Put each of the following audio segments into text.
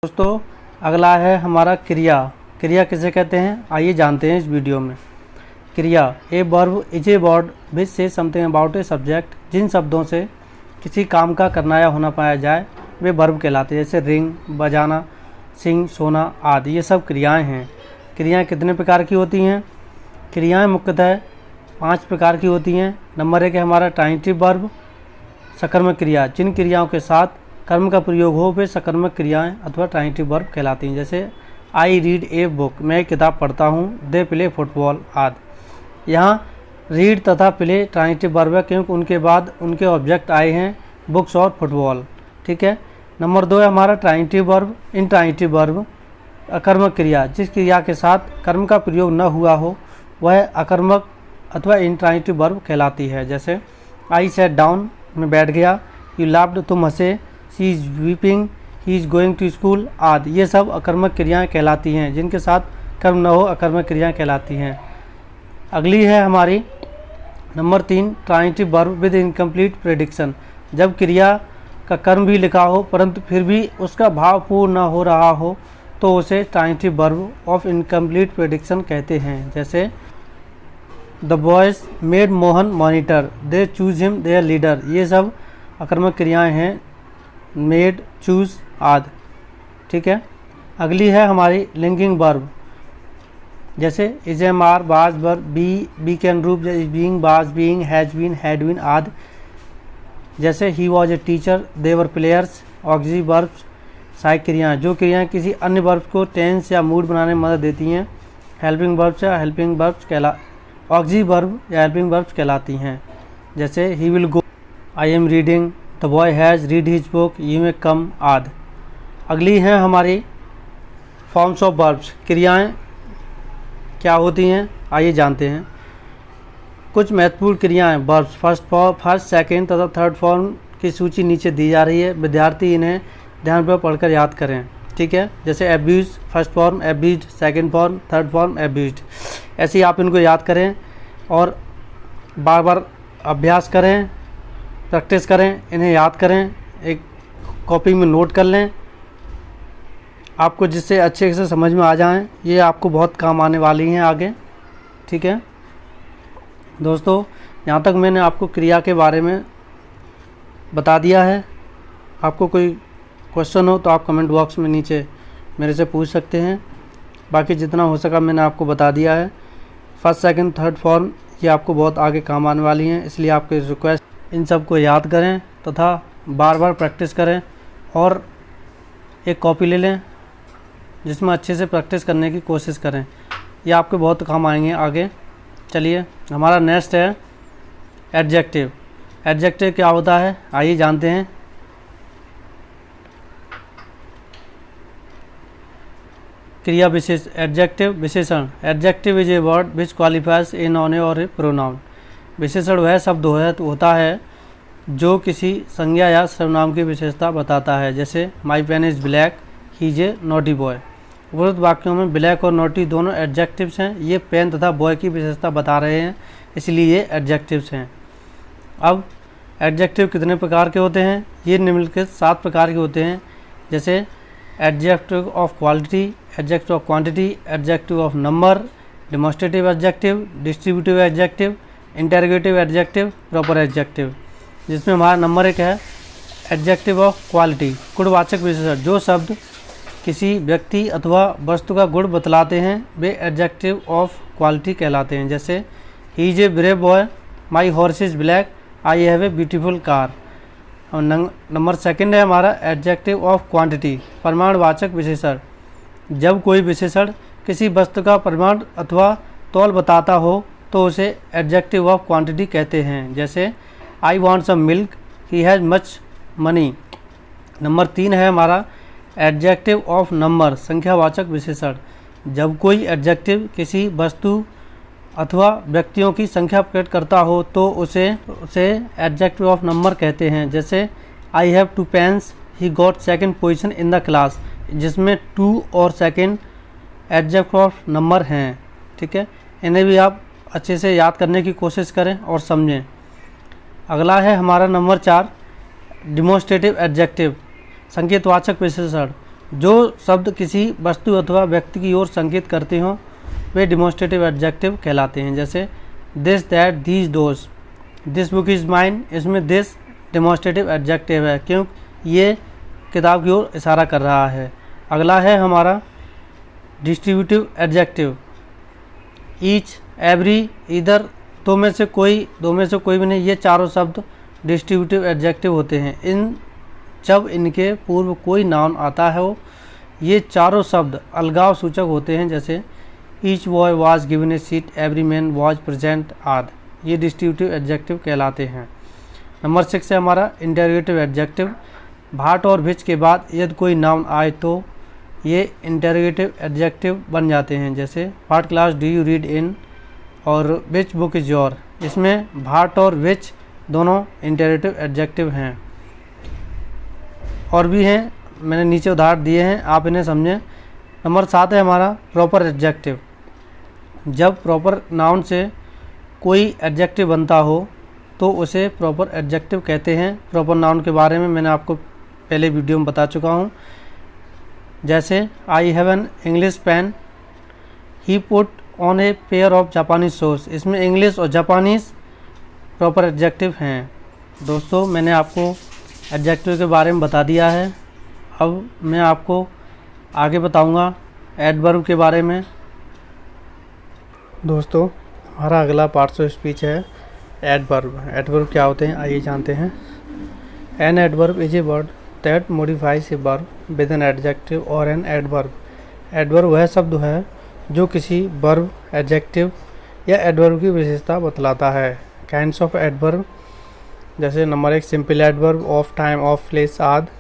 दोस्तों अगला है हमारा क्रिया। क्रिया किसे कहते हैं आइए जानते हैं इस वीडियो में। क्रिया a verb is a word which says something about a subject. जिन शब्दों से किसी काम का करना या होना पाया जाए वे वर्ब कहलाते हैं, जैसे रिंग, बजाना, सिंग, सोना आदि। ये सब क्रियाएं हैं। क्रियाएं कितने प्रकार की होती हैं? क्रियाएं मुख्यतः 5 प्रकार की होती हैं। नंबर 1 है हमारा ट्रांजिटिव वर्ब, सकर्मक क्रिया। जिन क्रियाओं के साथ कर्म का प्रयोग हो वे सकर्मक क्रियाएं अथवा ट्रांजिटिव वर्ब कहलाती हैं, जैसे आई रीड ए बुक, मैं एक किताब पढ़ता हूँ। दे प्ले फुटबॉल आदि। यहाँ रीड तथा प्ले ट्रांजिटिव वर्ब है क्योंकि उनके बाद उनके ऑब्जेक्ट आए हैं बुक्स और फुटबॉल। ठीक है। नंबर 2 है हमारा ट्रांजिटिव वर्ब। इन ट्रांजिटिव वर्ब अकर्मक क्रिया, जिस क्रिया के साथ कर्म का प्रयोग न हुआ हो वह अकर्मक अथवा इंट्रांजिटिव वर्ब कहलाती है, जैसे आई सेट डाउन, मैं बैठ गया। यू लाफ्ड, तुम हंसे। She is weeping, he is going to school आदि। ये सब अकर्मक क्रियाएं कहलाती हैं, जिनके साथ कर्म न हो अकर्मक क्रियाएं कहलाती हैं। अगली है हमारी number 3 transitive verb with incomplete prediction. जब क्रिया का कर्म भी लिखा हो परंतु फिर भी उसका भाव पूर्ण न हो रहा हो तो उसे transitive verb of incomplete prediction कहते हैं, जैसे the boys made Mohan monitor, they choose him there leader. ये सब अकर्मक क्रियाएं हैं, मेड, चूज आदि। ठीक है। अगली है हमारी लिंकिंग वर्ब, जैसे is am are, was verb, be कैन रूप, is being, was being, has been, had been आदि। जैसे he was a teacher, they were players. Auxiliary verbs सहायक क्रियाएं, जो क्रियाएं किसी अन्य वर्ब को टेंस या मूड बनाने में मदद देती हैं। हेल्पिंग वर्ब्स या हेल्पिंग वर्ब्स ऑक्सिलरी वर्ब या हेल्पिंग वर्ब्स कहलाती हैं, जैसे he will go, I am reading, the boy has read his book, you may come आदि। अगली हैं हमारी फॉर्म्स ऑफ वर्ब्स। क्रियाएं क्या होती हैं आइए जानते हैं। कुछ महत्वपूर्ण क्रियाएं वर्ब्स फर्स्ट, सेकंड तथा थर्ड फॉर्म की सूची नीचे दी जा रही है। विद्यार्थी इन्हें ध्यानपूर्वक पढ़कर याद करें। ठीक है। जैसे abuse first form, abused second form, third form abused. ऐसे ही आप इनको याद करें और बार बार अभ्यास करें, प्रैक्टिस करें, इन्हें याद करें, एक कॉपी में नोट कर लें आपको, जिससे अच्छे से समझ में आ जाएं। ये आपको बहुत काम आने वाली हैं आगे। ठीक है दोस्तों, यहाँ तक मैंने आपको क्रिया के बारे में बता दिया है। आपको कोई क्वेश्चन हो तो आप कमेंट बॉक्स में नीचे मेरे से पूछ सकते हैं। बाकी जितना हो सका मैंने आपको बता दिया है। फर्स्ट, सेकंड, थर्ड फॉर्म ये आपको बहुत आगे काम आने वाली हैं, इसलिए आपके रिक्वेस्ट इन सब को याद करें तथा बार बार प्रैक्टिस करें और एक कॉपी ले लें जिसमें अच्छे से प्रैक्टिस करने की कोशिश करें। ये आपके बहुत काम आएंगे आगे। चलिए हमारा नेक्स्ट है एडजेक्टिव। एडजेक्टिव क्या होता है आइए जानते हैं। क्रिया विशेष एडजेक्टिव विशेषण। Adjective is a word which qualifies a non और ए प्रोनाउन। विशेषण वह शब्द होता है जो किसी संज्ञा या सर्वनाम की विशेषता बताता है, जैसे my pen is black, he is a naughty boy. उपरोक्त वाक्यों में ब्लैक और नॉटी दोनों एडजेक्टिव्स हैं। ये पेन तथा बॉय की विशेषता बता रहे हैं, इसलिए ये एडजेक्टिव्स हैं। अब एडजेक्टिव कितने प्रकार के होते हैं? ये निम्नलिखित 7 प्रकार के होते हैं, जैसे adjective of quality, adjective of quantity, adjective of number, demonstrative adjective, distributive adjective, interrogative adjective, proper adjective. जिसमें हमारा नंबर 1 है एडजेक्टिव ऑफ क्वालिटी, गुणवाचक विशेषण। जो शब्द किसी व्यक्ति अथवा वस्तु का गुण बतलाते हैं वे एडजेक्टिव ऑफ क्वालिटी कहलाते हैं, जैसे ही is a brave boy, my horse is black, I have a beautiful car. और नंबर 2 है हमारा एडजेक्टिव ऑफ क्वांटिटी, परिमाणवाचक विशेषण। जब कोई विशेषण किसी वस्तु का परिमाण अथवा तौल बताता हो तो उसे एडजेक्टिव ऑफ क्वांटिटी कहते हैं, जैसे I want some milk, he has much money. Number 3 है हमारा एडजेक्टिव ऑफ नंबर, संख्यावाचक विशेषण। जब कोई एडजेक्टिव किसी वस्तु अथवा व्यक्तियों की संख्या प्रकट करता हो तो उसे एडजेक्टिव ऑफ नंबर कहते हैं, जैसे I have 2 pens, he got second position in the class, जिसमें 2 और सेकंड एडजेक्टिव ऑफ नंबर हैं। ठीक है, इन्हें भी आप अच्छे से याद करने की कोशिश करें और समझें। अगला है हमारा नंबर 4 डिमोन्स्ट्रेटिव एडजेक्टिव, संकेतवाचक विशेषण। जो शब्द किसी वस्तु अथवा व्यक्ति की ओर संकेत करते हों वे डिमॉन्स्ट्रेटिव एडजेक्टिव कहलाते हैं। जैसे this, that, these, those. This book is mine, इसमें दिस डिमॉन्स्ट्रेटिव एडजेक्टिव है क्योंकि ये किताब की ओर इशारा कर रहा है। अगला है हमारा डिस्ट्रीब्यूटिव एडजेक्टिव। ईच, एवरी, इधर, दो में से कोई भी नहीं, ये चारों शब्द डिस्ट्रीब्यूटिव एडजेक्टिव होते हैं। जब इनके पूर्व कोई नाउन आता है ये चारों शब्द अलगाव सूचक होते हैं। जैसे each boy was given A seat, every man was present आदि, ये डिस्ट्रीब्यूटिव एडजेक्टिव कहलाते हैं। नंबर 6 है हमारा इंटरोगेटिव एडजेक्टिव। भाट और विच के बाद यदि कोई नाउन आए तो ये इंटरोगेटिव एडजेक्टिव बन जाते हैं। जैसे what class do you read in और विच बुक इज़ योर, इसमें भाट और विच दोनों इंटरोगेटिव एडजेक्टिव हैं। और भी हैं, मैंने नीचे उदाहरण दिए हैं, आप इन्हें समझें। नंबर 7 है हमारा प्रॉपर एडजेक्टिव। जब प्रॉपर नाउन से कोई एडजेक्टिव बनता हो तो उसे प्रॉपर एडजेक्टिव कहते हैं। प्रॉपर नाउन के बारे में मैंने आपको पहले वीडियो में बता चुका हूँ। जैसे I have an English pen, he put on a pair of Japanese shoes, इसमें इंग्लिश और जापानीज प्रॉपर एडजेक्टिव हैं। दोस्तों मैंने आपको एडजेक्टिव के बारे में बता दिया है। अब मैं आपको आगे बताऊंगा एडवर्ब के बारे में। दोस्तों हमारा अगला पार्ट्स ऑफ स्पीच है एडवर्ब। एडवर्ब क्या होते हैं आइए जानते हैं। An adverb is a word that modifies a verb with an adjective और एन एडवर्ब। एडवर्ब वह शब्द है जो किसी वर्ब, एडजेक्टिव या एडवर्ब की विशेषता बतलाता है। काइंड्स ऑफ एडवर्ब, जैसे number 1 simple adverb, of, time, of, place आदि।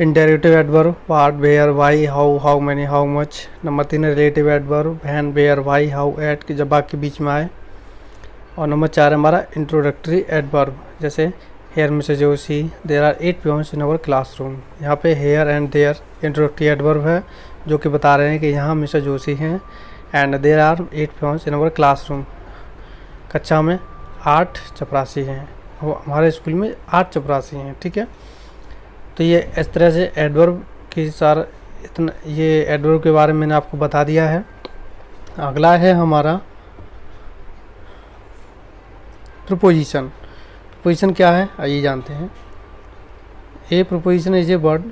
Interrogative adverb, what, where, why, how many, how much. Number 3 relative adverb, when, where, why, how, एट की जब बाकी बीच में आए। और नंबर 4 हमारा इंट्रोडक्टरी एडवर्ब, जैसे here Mrs Joshi, there are 8 peons in our classroom. यहाँ पे here and there introductory adverb है जो कि बता रहे हैं कि यहाँ मिसेस जोशी हैं। And there are 8 peons in our classroom, कक्षा में 8 चपरासी हैं, वो हमारे स्कूल में 8 चपरासी हैं। ठीक है, तो ये इस तरह से एडवर्ब की इतना ये एडवर्ब के बारे में मैंने आपको बता दिया है। अगला है हमारा प्रोपोजिशन। प्रोपोजिशन क्या है आइए जानते हैं। A preposition is a word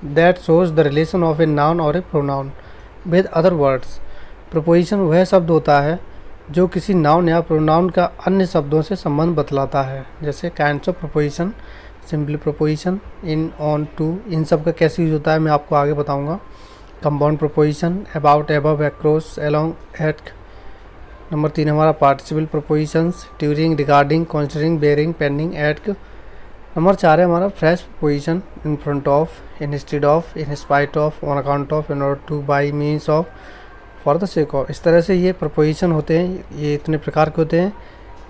that shows the relation of a noun और a pronoun with other words. Preposition वह शब्द होता है जो किसी नाउन या प्रोनाउन का अन्य शब्दों से संबंध बतलाता है। जैसे kinds of preposition, simple preposition, in, on, to, इन सब का कैसे यूज होता है मैं आपको आगे बताऊंगा। Compound preposition, about, above, across, along, etc. Number 3 हमारा participle prepositions, during, regarding, considering, bearing, pending, etc. Number 4 है हमारा fresh preposition, in front of, in instead of, in spite of, on account of, in order to, by means of, for the sake of. इस तरह से ये preposition होते हैं, ये इतने प्रकार के होते हैं।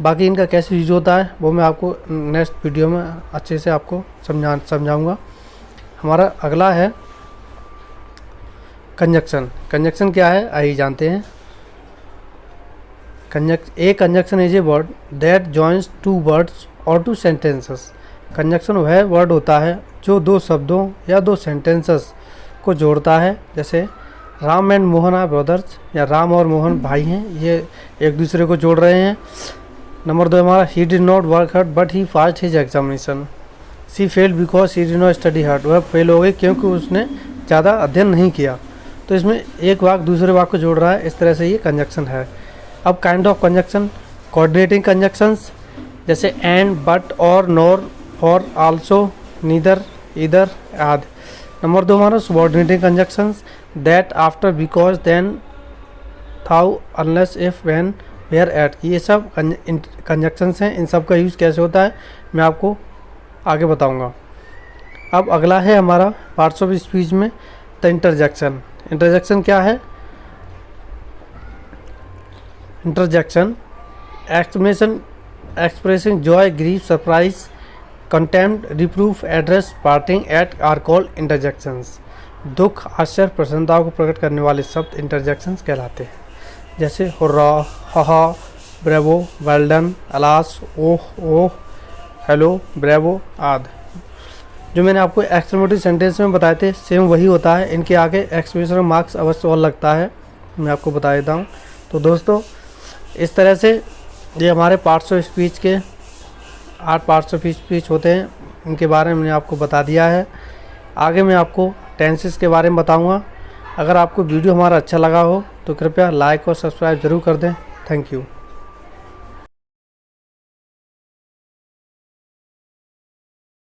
बाकी इनका कैसे यूज होता है वो मैं आपको नेक्स्ट वीडियो में अच्छे से आपको समझाऊंगा। हमारा अगला है कंजक्शन। कंजक्शन क्या है आइए जानते हैं। A conjunction is a word that joins 2 words और 2 सेंटेंसेस। कंजक्शन वह वर्ड होता है जो 2 शब्दों या 2 सेंटेंसेस को जोड़ता है। जैसे Ram and Mohan are brothers, या राम और मोहन भाई हैं, ये एक दूसरे को जोड़ रहे हैं। नंबर 2 हमारा he did not work hard but he passed his examination. She failed because he did not study hard, वह फेल हो गई क्योंकि उसने ज़्यादा अध्ययन नहीं किया। तो इसमें एक वाक्य दूसरे वाक्य को जोड़ रहा है, इस तरह से ये कंजक्शन है। अब kind of conjunction, coordinating conjunctions, जैसे and, but, or, nor, for, also, neither, either आदि। नंबर 2 हमारा subordinating conjunctions, that, after, because, then, though, unless, if, when, where, एट। ये सब कंजक्शंस हैं। इन सब का यूज़ कैसे होता है मैं आपको आगे बताऊंगा। अब अगला है हमारा पार्ट्स ऑफ स्पीच में द इंटरजेक्शन। इंटरजेक्शन क्या है? Interjection expression, expressing joy, grief, surprise, contempt, reproof, address, parting, एट आर कॉल्ड इंटरजेक्शंस। दुख, आश्चर्य, प्रसन्नता को प्रकट करने वाले शब्द इंटरजेक्शंस कहलाते हैं। जैसे हुर्रा, हा, ब्रेवो, वेल डन, अलास, ओह, ओह, हेलो, ब्रेवो आदि। जो मैंने आपको एक्सक्लेमेटरी सेंटेंस में बताए थे सेम वही होता है। इनके आगे एक्सक्लेमेशन मार्क्स अवश्य और लगता है, मैं आपको बता देता हूँ। तो दोस्तों इस तरह से ये हमारे पार्ट्स ऑफ स्पीच के 8 पार्ट्स ऑफ स्पीच होते हैं, इनके बारे में मैंने आपको बता दिया है। आगे मैं आपको टेंसेस के बारे में बताऊँगा। अगर आपको वीडियो हमारा अच्छा लगा हो तो कृपया लाइक और सब्सक्राइब ज़रूर कर दें। Thank you.